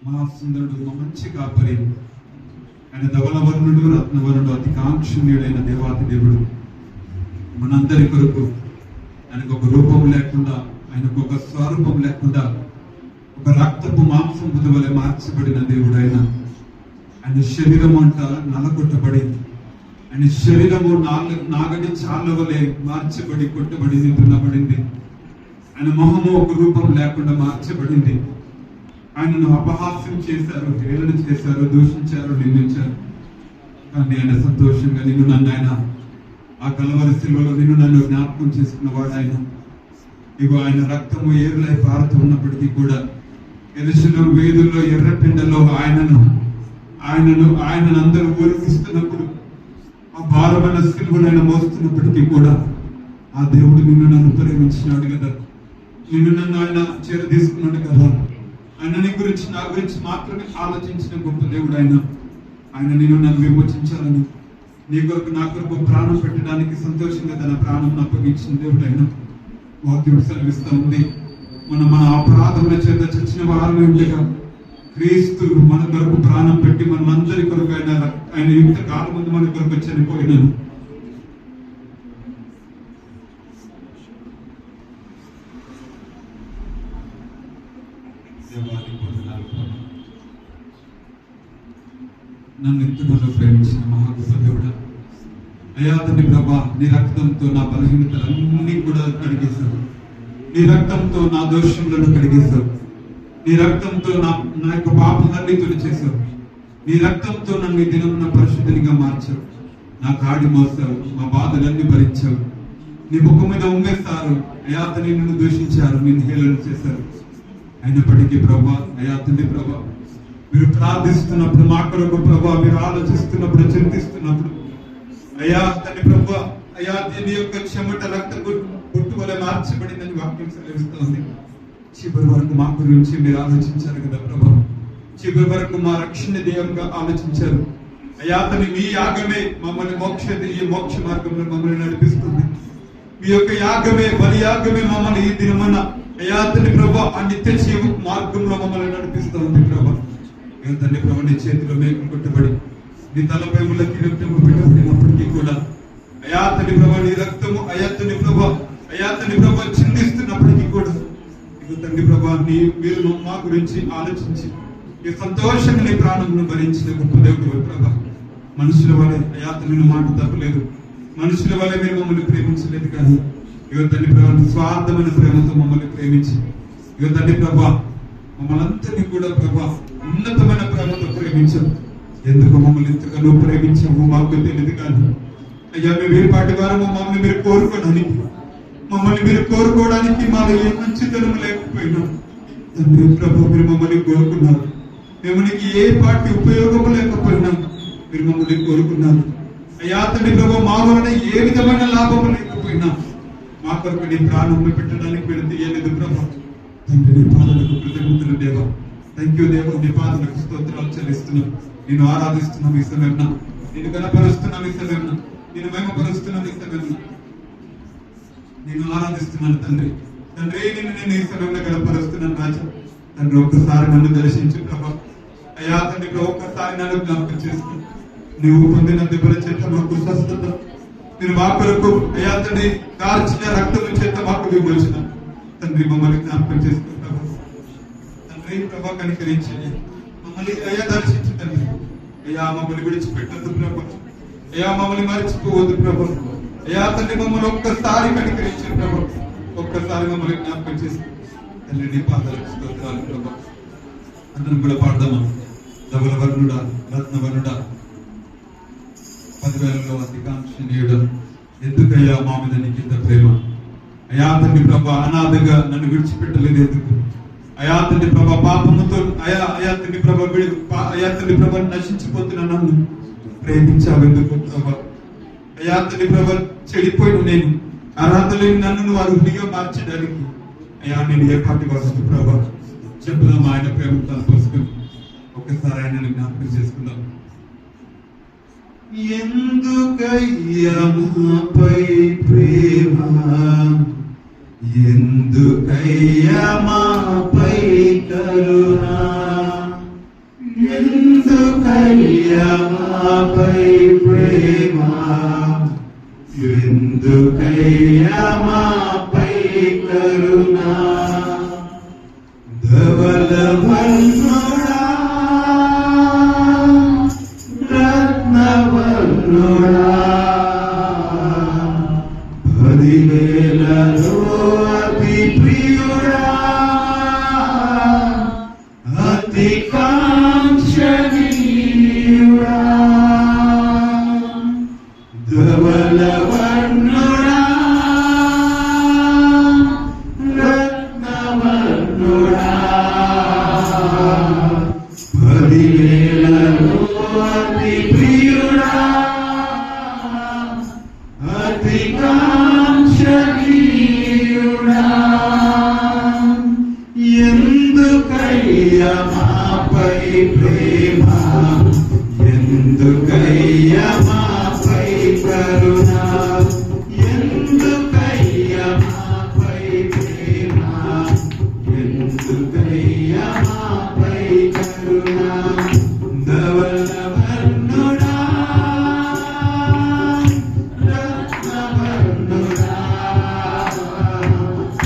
మహాసుందరుడు, మా మంచి కాపరి, ఆయన ధవలవర్ణుడు, రత్నవర్ణుడు, అతి కాంక్షణీయుడైన దేవాతి దేవుడు, మనందరి కొరకు ఆయనకు ఒక రూపం లేకుండా, ఆయనకు ఒక స్వరూపం లేకుండా ఒక రక్తపు మాంసం వలె మార్చబడిన దేవుడు ఆయన శరీరం అంట నలగొట్టబడి, ఆయన శరీరము నాగడి చాళ్ళ వలె మార్చబడి, కొట్టబడింది, దున్నబడింది. ఆయన మొహము ఒక రూపం లేకుండా మార్చబడింది. ఆయనను అపహాస్యం చేశారు, హేళన చేశారు, దూషించారు, నిందించారు. కానీ ఆయన సంతోషంగా నన్ను ఆయన ఆ కలవరి శిలువలో నన్ను జ్ఞాపకం చేసుకున్నవాడు ఆయన. ఇగో ఆయన రక్తము ఏరులై పారుతూ ఉన్నప్పటికీ కూడా ఎరుసలేము వీధుల్లో, ఎర్రపెండలో ఆయనను అందరూ ఊరికిస్తున్నప్పుడు, ఆ భారమైన శిలువను ఆయన మోస్తున్నప్పటికీ కూడా ఆ దేవుడు నన్ను ప్రేమించినాడు కదా, నన్ను ఆయన చేరదీసుకున్నాడు కదా. ఆయన నీ గురించి, నా గురించి మాత్రమే ఆలోచించిన గొప్ప దేవుడు ఆయన నన్ను విమోచించాలని, నీ కొరకు నా కొరకు ప్రాణం పెట్టడానికి సంతోషంగా తన ప్రాణం అప్పగించిన దేవుడు వాక్యం సెలవిస్తూ ఉంది. మన అపరాధముల చేత చచ్చిన వారమే ఉండగా క్రీస్తు మన కొరకు ప్రాణం పెట్టి మనందరి కొరకు ఆయన యుక్త కాలం ముందు మన కొరకు చనిపోయినాను. నన్ను ఎంతగానో ప్రేమించిన మహాగొప్ప దేవుడా, అయ్యా తండ్రి ప్రభా, నీ రక్తంతో నా బలహీనతలన్నీ కూడా కడిగేశావు. నీ రక్తంతో నా దోషములను కడిగేశావు. నీ రక్తంతో నా యొక్క పాపాలన్నీ తుడిచేశావు. నీ రక్తంతో నన్ను ఈ దినమున పరిశుద్ధునిగా మార్చావు. నా కాడి మోసావు, మా బాధలన్నీ భరించావు. నీ ముఖం మీద ఉమ్మేస్తారు, అయ్యా తండ్రి నిన్ను దూషించారు, నిన్ను హేళన చేశారు. అయినప్పటికీ ప్రభా, అయ్యా తండ్రి ప్రభా, మీరు ప్రార్థిస్తున్నప్పుడు, మా కొరకు ప్రభా మీరు ఆలోచిస్తున్నప్పుడు, చింతిస్తున్నప్పుడు, అయ్యా తండ్రి ప్రభా, అయ్యా దీని యొక్క చెమట రక్త గుట్టు వలె మార్చబడిందని వాక్యం సెలవిస్తోంది. చివరి వరకు మా గురించి మీరు ఆలోచించారు కదా ప్రభా. చివరి వరకు మా రక్షణ ధ్యేయంగా ఆలోచించారు. అయ్యా తండ్రి, మీ యాగమే మమ్మల్ని ఈ మోక్ష మార్గంలో మమ్మల్ని నడిపిస్తుంది. మీ యొక్క యాగమే, బలి యాగమే మమ్మల్ని ఈ దినమన్న అయ్యా తండ్రి ప్రభా ఆ నిత్య జీవ మార్గంలో మమ్మల్ని నడిపిస్తుంది ప్రభా. తండ్రి ప్రభా, నీ చేతిలో మేకులు కొట్టబడి, నీ తలపై ముళ్ళ కిరీటము పెట్టబడినప్పటికీ కూడా అయ్యా తండ్రి ప్రభా, నీ రక్తము అయ్యా తండ్రి ప్రభా చిందిస్తున్నప్పటికీ కూడా తండ్రి ప్రభా, మీరు మా గురించి ఆలోచించి ఈ సంతోషంగా నీ ప్రాణమును భరించిన గొప్ప దేవుడు ప్రభా. మనుషుల వలె అయ్యా తండ్రి మాట తప్పలేదు, మనుషుల వలె మీరు మమ్మల్ని ప్రేమించలేదు. కానీ తండ్రి ప్రభా, స్వార్థమైన ప్రేమతో మమ్మల్ని ప్రేమించి తండ్రి ప్రభా మమ్మల్ని అందరినీ కూడా ప్రభా ఉన్నతమైన ప్రేమతో ప్రేమించావు. ఎందుకు మమ్మల్ని ఇంతగానో ప్రేమించాము మాకు తెలియదు. కానీ అయ్యా, మేము వేపాటి వారము మమ్మల్ని మీరు కోరుకోవడానికి మాలో ఏ మంచితనం లేకపోయినాం తండ్రి ప్రభు. మీరు మమ్మల్ని కోరుకున్నారు. మేము నీకు ఏ పాటి ఉపయోగము లేకపోయినాం, మీరు మమ్మల్ని కోరుకున్నారు. అయ్యా తండ్రి ప్రభు, మా వలన ఏ విధమైన లాభము లేకపోయినా మా కొరకు నీ ప్రాణం పెట్టడానికి మీరు తీయలేదు ప్రభు. తండ్రి, నీ పాదలకు కృతజ్ఞతలు దేవా. థ్యాంక్ యూ దేవా. నీ పాదలకు స్తోత్రాలు చెల్లిస్తున్నాం. నేను ఆరాధిస్తున్నాం ఈ సమయంలో, నేను గణపరుస్తున్నాం ఈ సమయంలో, నేను మహిమపరుస్తున్నాం ఈ సమయంలో, నేను ఆరాధిస్తున్నాను తండ్రి. నేను ఈ సమయంలో గణపరుస్తున్నాను రాజా. తండ్రి, ఒక్కసారి నన్ను దర్శించు ప్రభా. అయ్యా తండ్రి, ఒక్కసారి నన్ను జ్ఞాపకం చేసుకుని నీవు పొందిన దెబ్బల చేత మాకు స్వస్థత, మీరు మా కొరకు అయ్యా తండ్రి కార్చిన రక్తం చేత మాకు విమోచన తండ్రి మమ్మల్ని జ్ఞాపకం చేసుకుని ప్రభా. తండ్రి ప్రభా, కనికరించండి మమ్మల్ని అయ్యా, దర్శించు తండ్రి. అయ్యా, మమ్మల్ని విడిచిపెట్టద్దు ప్రభా. అయ్యా, మమ్మల్ని మర్చిపోవద్దు ప్రభా. అయ్యా తండ్రి, మమ్మల్ని ఒక్కసారి కనికరించండి ప్రభా. ఒక్కసారి మమ్మల్ని జ్ఞాపకం చేసుకుని తండ్రి, నీ పాదాలకు స్తోత్రాలు ప్రభా. అందరం కూడా పాడదామా? ధవలవర్ణుడా, రత్నవర్ణుడా, 10,000లో అతి కాంక్షణీయుడు, ఎందుకయ్యా మా మీద నీకు ఇంత ప్రేమ? అయ్యా తండ్రి ప్రభా, అనాథగా నన్ను విడిచిపెట్టలేదు ఎందుకు? అయ్యా తండ్రి ప్రభా, పాపముతో అయ్యా తండ్రి ప్రభా నశించిపోతున్నా నన్ను ప్రేమించావు ఎందుకు ప్రభా? అయ్యా తండ్రి ప్రభా, చెడిపోయిన నేను అర్హత లేని నన్ను వారు హృదయంగా మార్చడానికి అయ్యా నేను ఏ పాటి వస్తు ప్రభా. చెప్పుదాం ఆయన ప్రేమ తలపోసుకుని ఒక్కసారి ఆయనను జ్ఞాపకం చేసుకుందాం. ఎందుకయ్యా మాపై ప్రేమ, ఎందుకయ్యా మాపై కరుణ, మాపై ప్రేమ ఎందుకయ్యా మాపై కరుణ ధవలవర్ణుడా రత్నవర్ణుడా 10,000లో అతి ప్రియుడా అతి కాంక్షణీయుడా ధవలవర్ణుడా రత్నవర్ణుడా 10,000లో అతి ప్రియుడా అతి కాంక్షణీయుడా ఎందుకయ్యా మాపై ప్రేమ ఎందుకయ్యా మాపై కరుణ ఎందుకయ్యా మాపై ప్రేమ ఎందుకయ్యా మాపై కరుణ ధవలవర్ణుడా రత్నవర్ణుడా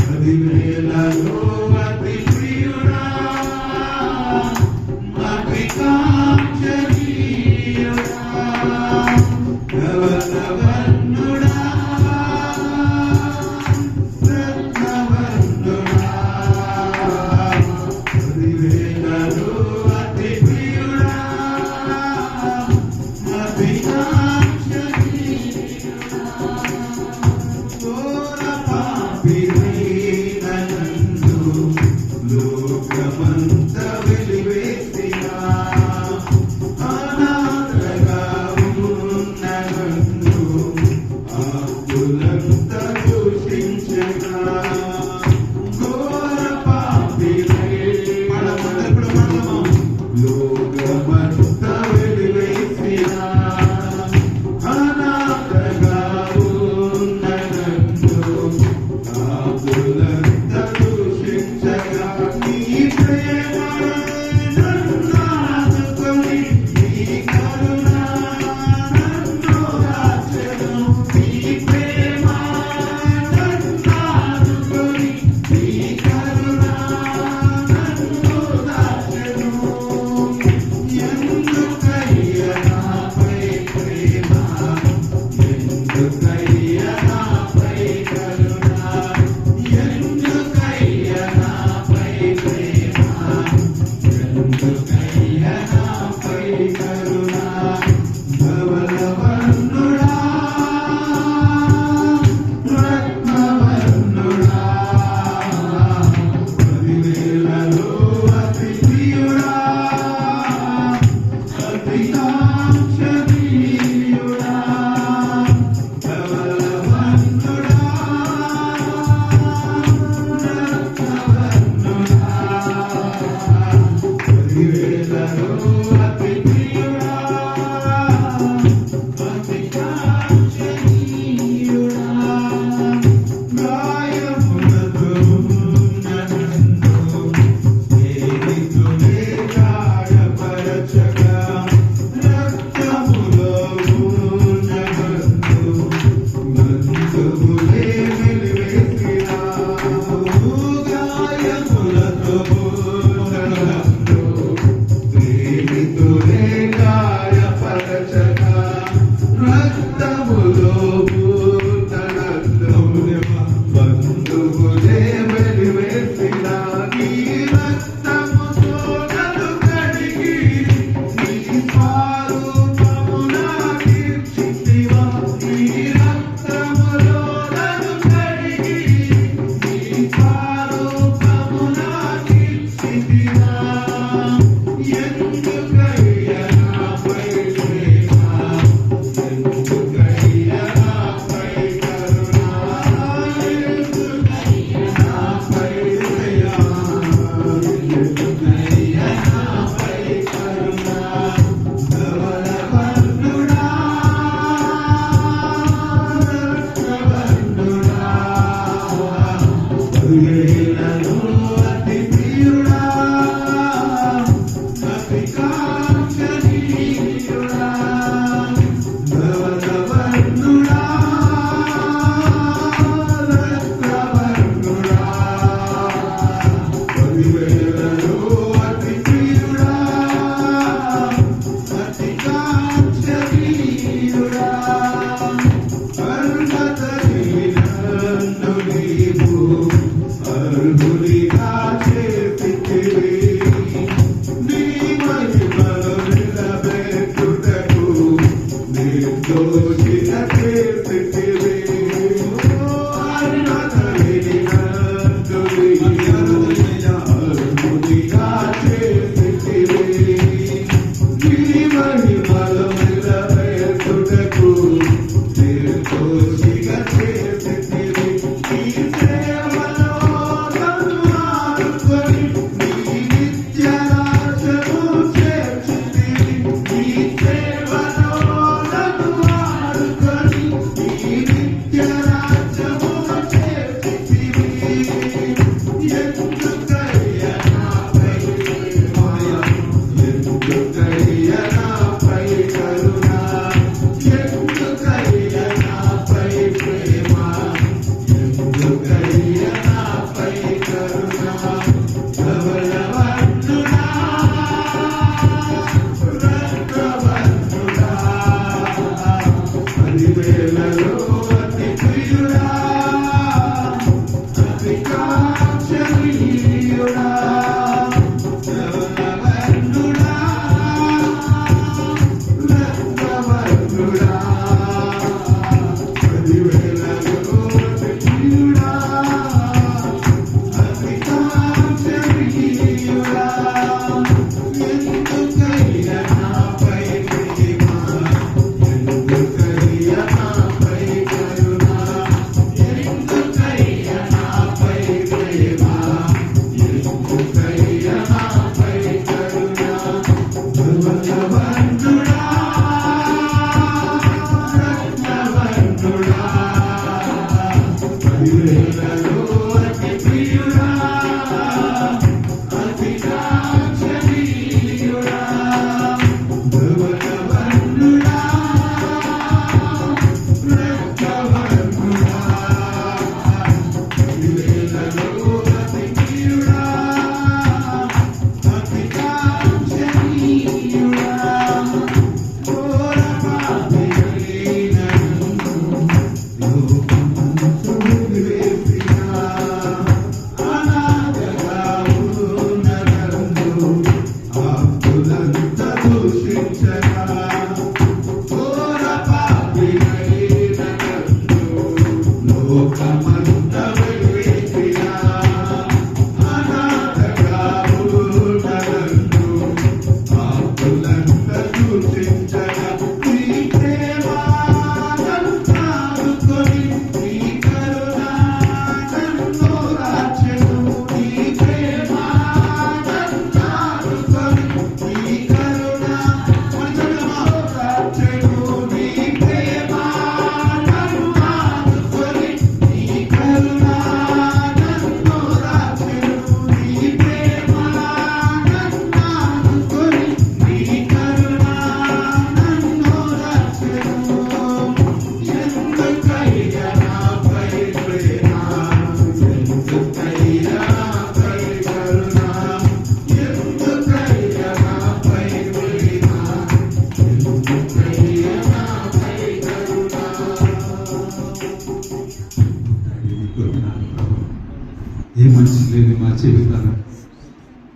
10,000లో అతి ప్రియుడా అతి కాంక్షణీయుడా ధవలవర్ణుడా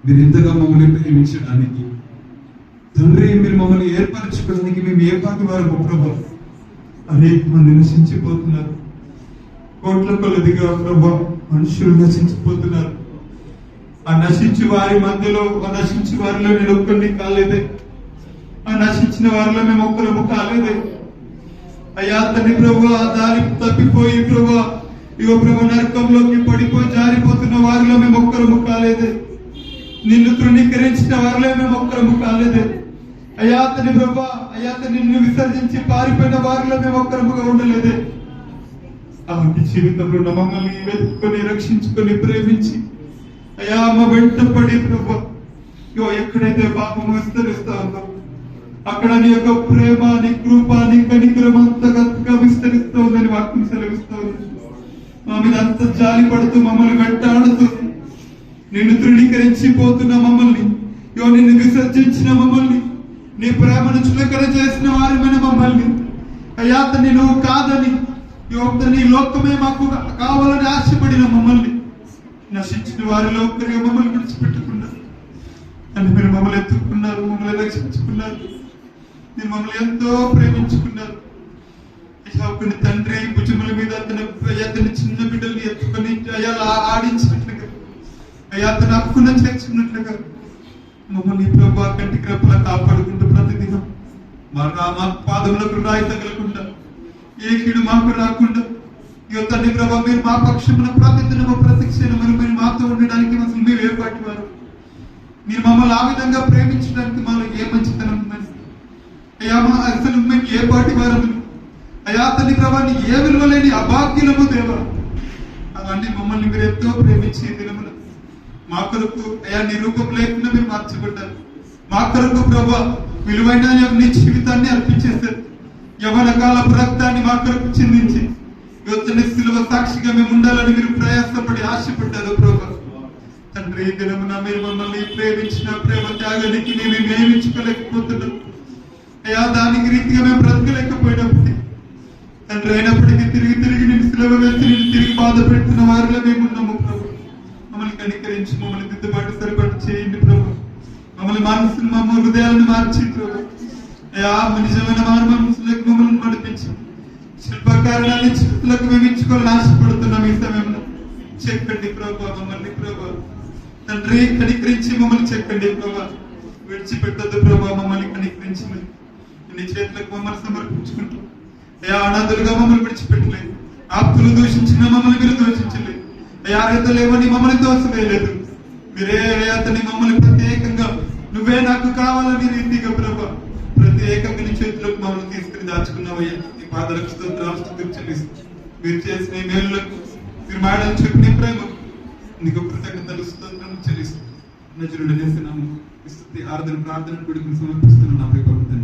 మీరు ఇంతగా మమ్మల్ని ప్రేమించడానికి తండ్రి, మీరు మమ్మల్ని ఏర్పరచుకోవడానికి మేము ఏ పాటి వారు ప్రభా. అనేక మంది నశించిపోతున్నారు, కోట్ల కొలదిగా ప్రభా మనుషులు నశించిపోతున్నారు. ఆ నశించి వారి మధ్యలో, ఆ నశించి వారిలో నేను ఒక్కరిని కాలేదే, ఆ నశించిన వారిలో మేము ఒక్కరము కాలేదే. అయ్యా తండ్రి ప్రభు, ఆ దారి తప్పిపోయి ప్రభు, ఇగో ప్రభు నరకంలోకి పడిపోయి జారిపోతున్న వారిలో మేము ఒక్కరము కాలేదే. నిన్ను తృణీకరించిన వారిలో మేము ఒక్కరము కాలేదే. అయ్యా తండ్రి ప్రభు, అయ్యా తండ్రి నిన్ను విసర్జించి పారిపోయిన వారిలో మేము ఒక్కరముగా ఉండలేదే. అలాంటి జీవితంలో మమ్మల్ని వెతుక్కొని రక్షించుకొని ప్రేమించి అయ్యా మా వెంట పడి ప్రభు, ఎక్కడైతే పాపం విస్తరిస్తా ఉందో అక్కడ నీ యొక్క ప్రేమ, నీ కృప, నీ కనికరం అంతగా విస్తరిస్తూ ఉందని వాక్యం సెలవిస్తూ ఉంది. మా మీద అంత జాలి పడుతూ మమ్మల్ని వెంటాడుతూ, నిన్ను తృణీకరించి పోతున్న మమ్మల్ని, నిన్ను విసర్జించిన మమ్మల్ని, నీ ప్రేమను చులకన చేసిన వారిమైన మమ్మల్ని, అయ్యా తండ్రి నువ్వు కాదని, నీ లోకమే మాకు కావాలని ఆశపడిన మమ్మల్ని, నశించిన వారిలో ఒక్కరిగా మమ్మల్ని విడిచిపెట్టుకున్నారు అని మీరు మమ్మల్ని ఎత్తుకున్నారు, మమ్మల్ని రక్షించుకున్నారు. మీరు మమ్మల్ని ఎంతో ప్రేమించుకున్నారు. కొన్ని తండ్రి భుజముల మీద అతని చిన్న బిడ్డల్ని ఎత్తుకొని అయ్యా ఆడించినట్లుగా, అయ్యా అతను హక్కున చేర్చుకున్నట్లుగా మమ్మల్ని ప్రభా కంటికి రెప్పలా కాపాడుకుంటూ ప్రతిదినం మా పాదములకు రాయి తగలకుండా, ఏ కీడు మాకు రాకుండా, తండ్రి ప్రభా మీరు మా పక్షమున ప్రతిదినము ప్రతిక్షణములు మీరు మాతో ఉండడానికి అసలు మీరు ఏర్పాటు వారు. మీరు మమ్మల్ని ఆ విధంగా ప్రేమించడానికి మాలో ఏ మంచితనం ఉందని, అయ్యా మా అసలు మేము ఏ పాటి వారము, అయ్యా తండ్రి ప్రభాని ఏ విలువ లేని అభాగ్యులము దేవా. అలాంటి మమ్మల్ని మీరు ఎంతో ప్రేమించి దినమున మా కొరకు అయ్యా నీ రూపం లేకుండా మీరు మార్చబడ్డారు. మా కొరకు ప్రభా విలువైన నీ జీవితాన్ని అర్పించేశారు. యవన కాలపు రక్తాన్ని మా కొరకు చిందించి సిలువ సాక్షిగా మేము ఉండాలని మీరు ప్రయాసపడి ఆశపడ్డారు ప్రభా. తండ్రి దినమున మీరు మమ్మల్ని ప్రేమించిన ప్రేమ త్యాగానికి మేము నియమించుకోలేకపోతున్నాం అయ్యా. దానికి రీతిగా మేము బ్రతకలేకపోయినప్పుడు తండ్రి, అయినప్పటికీ తిరిగి తిరిగి నేను సిలువ వేసి నేను తిరిగి బాధ పెడుతున్న వారిలో మేము ఉన్నాము ప్రభు. మమ్మల్ని కనికరించి మమ్మల్ని దిద్దుబాటు సరిపాటు చేయండి ప్రభు. మమ్మల్ని మనసును మమ్మల్ని హృదయాలను మార్చి ప్రభు అయ్యా నిజమైన మారు మనసులకు మమ్మల్ని నడిపించి శిల్పకారణాన్ని చేతులకు మేము ఇచ్చుకోవాలని ఆశపడుతున్నాం. ఈ సమయంలో చెక్కండి ప్రభు మమ్మల్ని ప్రభు. తండ్రి కనికరించి మమ్మల్ని చెక్కండి ప్రభు. విడిచిపెట్టద్దు ప్రభు, మమ్మల్ని కనికరించి నీ చేతులకు మమ్మల్ని సమర్పించుకుంటూ అయ్యా అనాథులుగా మమ్మల్ని విడిచిపెట్టలేదు. ఆప్తులు దూషించిన మమ్మల్ని మీరు దూషించలేదు. అయ్యా అర్హత లేవని మమ్మల్ని దోషవేయలేదు. మీరే అతని మమ్మల్ని ప్రత్యేకంగా నువ్వే నాకు కావాలని రీతిగా ప్రభా ప్రత్యేకంగా నీ చేతులకు మమ్మల్ని తీసుకుని దాచుకున్నావయ్యా. నీ పాదలకు స్తోత్రాలు చెల్లిస్తూ మీరు చేసిన మేలులకు మీరు మాటలు చెప్పిన ప్రేమ నీకు కృతజ్ఞతలు స్తోత్రం చెల్లిస్తూ నజరుడు చేస్తున్నాము. స్తుతి ఆరాధన ప్రార్థన కొడుకుని సమర్పిస్తున్నాను. నా ప్రియ ప్రభుత్వం